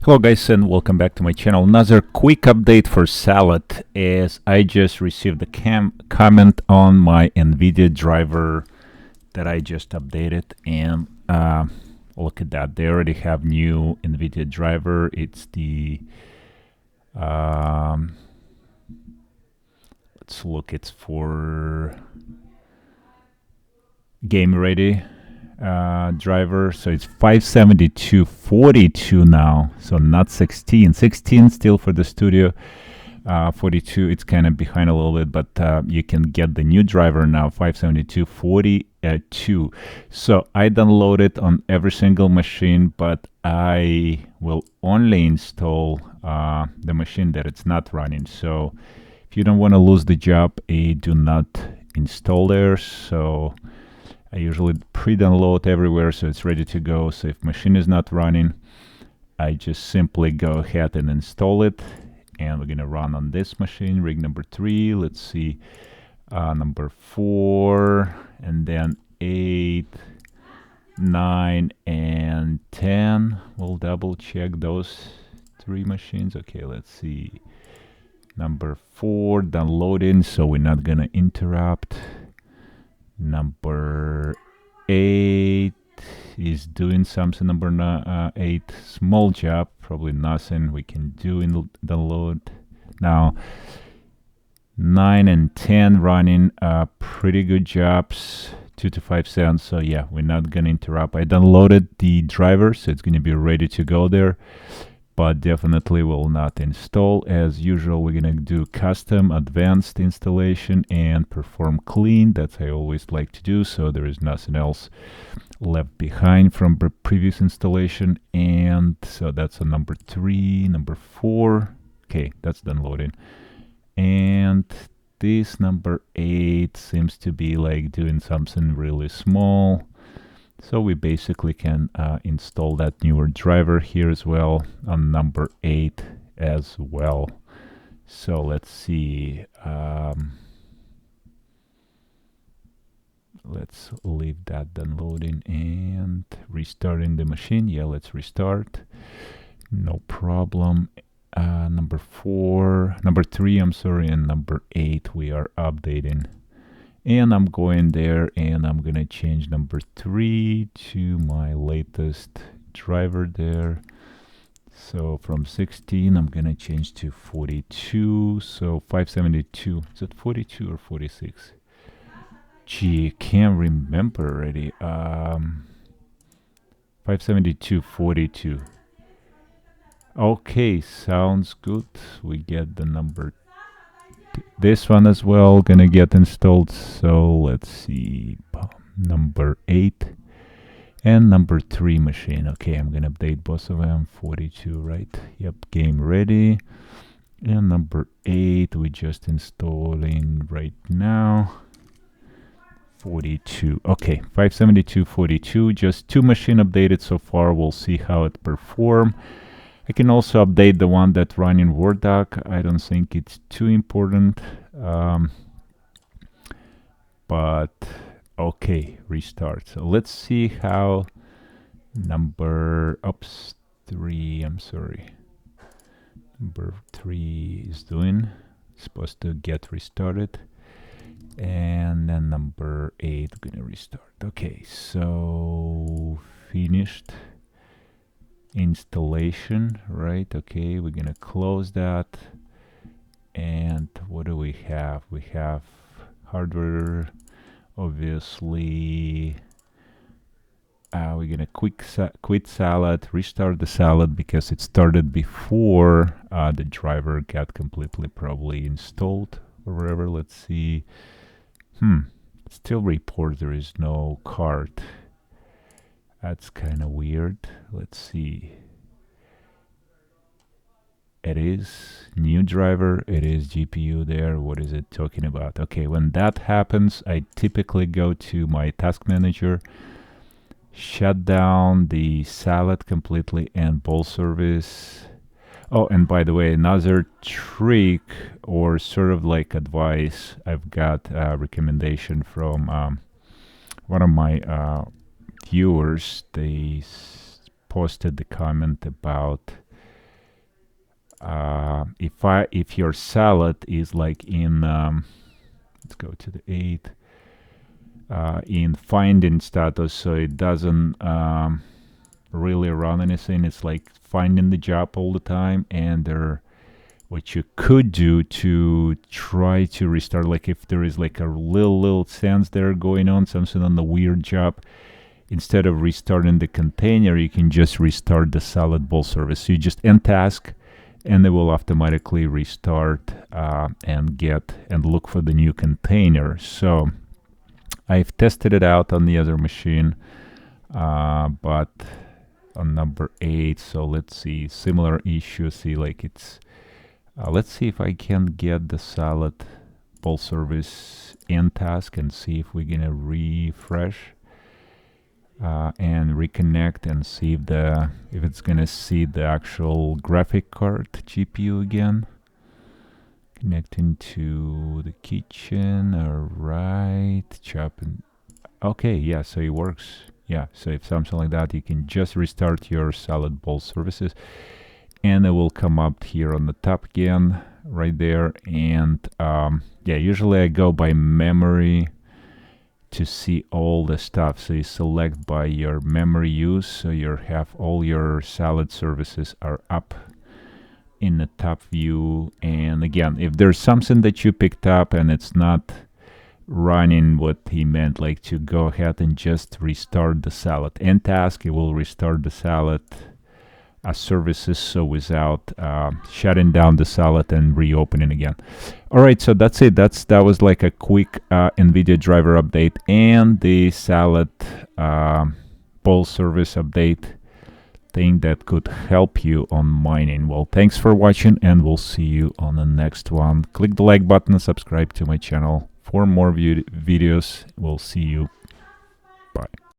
Hello guys and welcome back to my channel. Another quick update for Salad is I just received a comment on my NVIDIA driver that I just updated, and look at that, they already have new NVIDIA driver. It's the let's look, it's for game ready driver, so it's 572.42 now, so not 16 still for the studio. 42, it's kind of behind a little bit, but you can get the new driver now, 572.42. So I download it on every single machine, but I will only install the machine that it's not running. So if you don't want to lose the job, do not install there. So I usually pre-download everywhere so it's ready to go. So if machine is not running, I just simply go ahead and install it. And we're going to run on this machine, rig number 3. Let's see, number 4, and then 8, 9, and 10. We'll double check those 3 machines. Okay, let's see. Number 4 downloading, so we're not going to interrupt. Number 8 is doing something. Number 8, small job, probably nothing we can do in download. Now 9 and 10 running pretty good jobs, 2 to 5 cents. So yeah, we're not gonna interrupt. I downloaded the driver, so it's gonna be ready to go there, but definitely will not install. As usual, we're gonna do custom advanced installation and perform clean. That's I always like to do, so there is nothing else left behind from the previous installation. And so that's a number 3. Number 4, okay, that's downloading. And this number 8 seems to be like doing something really small. So we basically can install that newer driver here as well on number 8 as well. So let's see. Let's leave that downloading and restarting the machine. Yeah, let's restart. No problem. Number 3, I'm sorry, and number 8 we are updating. And I'm going there and I'm gonna change number 3 to my latest driver there. So from 16 I'm gonna change to 42. So 572, is it 42 or 46? Gee, can't remember already. 572.42. Okay, sounds good. We get the number. This one as well gonna get installed. So let's see, number 8 and number 3 machine. Okay, I'm gonna update both of them. 42, right? Yep, game ready. And number 8 we just installing right now. 42. Okay, 572.42. Just 2 machine updated so far. We'll see how it perform. I can also update the one that run in Word doc. I don't think it's too important. But okay, restart. So let's see how number 3, I'm sorry. Number 3 is doing. It's supposed to get restarted. And then number 8 gonna restart. Okay, so finished installation, right? Okay, we're gonna close that. And what do we have? We have hardware, obviously. We're gonna quit Salad, restart the Salad because it started before the driver got completely probably installed or whatever. Let's see. Still report there is no card. That's kind of weird. Let's see. It is new driver. It is GPU there. What is it talking about? Okay, when that happens, I typically go to my task manager, shut down the Salad completely and bowl service. Oh, and by the way, another trick or sort of like advice, I've got a recommendation from one of my viewers. They posted the comment about if your salad is like in let's go to the 8 in finding status, so it doesn't really run anything. It's like finding the job all the time, and what you could do to try to restart, like if there is like a little sense there going on, something on the weird job, instead of restarting the container, you can just restart the salad bowl service. So you just end task, and it will automatically restart and look for the new container. So I've tested it out on the other machine, but on number 8, so let's see, similar issue. See, like it's let's see if I can get the salad bowl service end task and see if we're gonna refresh and reconnect and see if it's gonna see the actual graphic card GPU again. Connecting to the kitchen. All right, chopping. Okay, yeah, so it works. Yeah, so if something like that, you can just restart your salad bowl services, and it will come up here on the top again, right there. And yeah, usually I go by memory to see all the stuff. So you select by your memory use, so you have all your salad services are up in the top view. And again, if there's something that you picked up and it's not running what he meant, like to go ahead and just restart the salad end task, it will restart the salad services, so without shutting down the salad and reopening again. All right, so that's it. That was like a quick NVIDIA driver update and the salad bowl service update thing that could help you on mining. Well, thanks for watching, and we'll see you on the next one. Click the like button and subscribe to my channel for more videos. We'll see you.